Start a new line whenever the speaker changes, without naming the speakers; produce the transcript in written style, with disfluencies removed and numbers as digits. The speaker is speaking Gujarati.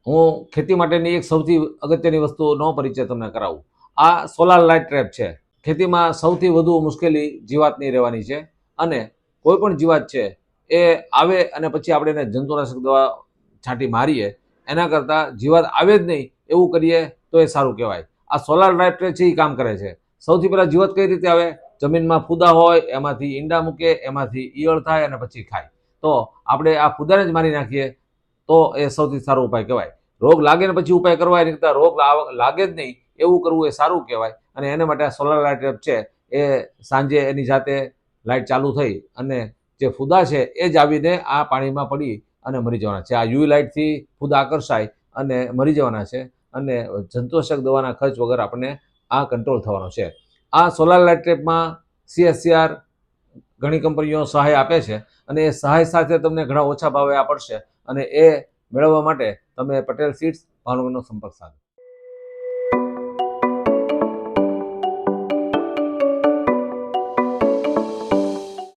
હું ખેતી માટેની એક સૌથી અગત્યની વસ્તુનો પરિચય તમને કરાવું. આ સોલાર લાઇટ ટ્રેપ છે. ખેતીમાં સૌથી વધુ મુશ્કેલી જીવાતની રહેવાની છે અને કોઈ પણ જીવાત છે એ આવે અને પછી આપણે એને જંતુનાશક દવા છાંટી મારીએ એના કરતાં જીવાત આવે જ નહીં એવું કરીએ તો એ સારું કહેવાય. આ સોલાર લાઇટ ટ્રેપ છે એ કામ કરે છે. સૌથી પહેલાં જીવાત કઈ રીતે આવે? જમીનમાં ફૂદા હોય એમાંથી ઈંડા મૂકે, એમાંથી ઈયળ થાય અને પછી ખાય. તો આપણે આ ફૂદાને જ મારી નાખીએ તો એ સૌથી સારો ઉપાય કહેવાય. રોગ લાગે ને પછી ઉપાય કરવા એની કરતાં રોગ લાગે જ નહીં એવું કરવું એ સારું કહેવાય. અને એના માટે આ સોલાર લાઇટ ટ્રેપ છે એ સાંજે એની જાતે લાઇટ ચાલુ થઈ અને જે ફૂદા છે એ જ આવીને આ પાણીમાં પડી અને મરી જવાના છે. આ યુવી લાઇટથી ફૂદા આકર્ષાય અને મરી જવાના છે અને જંતુનાશક દવાના ખર્ચ વગર આપણને આ કંટ્રોલ થવાનો છે. આ સોલાર લાઇટ ટ્રેપમાં CSIR ઘણી કંપનીઓ સહાય આપે છે અને એ સહાય સાથે તમને ઘણા ઓછા ભાવે આ પડશે અને એ મેળવવા માટે તમે પટેલ સીડ્સ ભાવનગરનો સંપર્ક સાધો.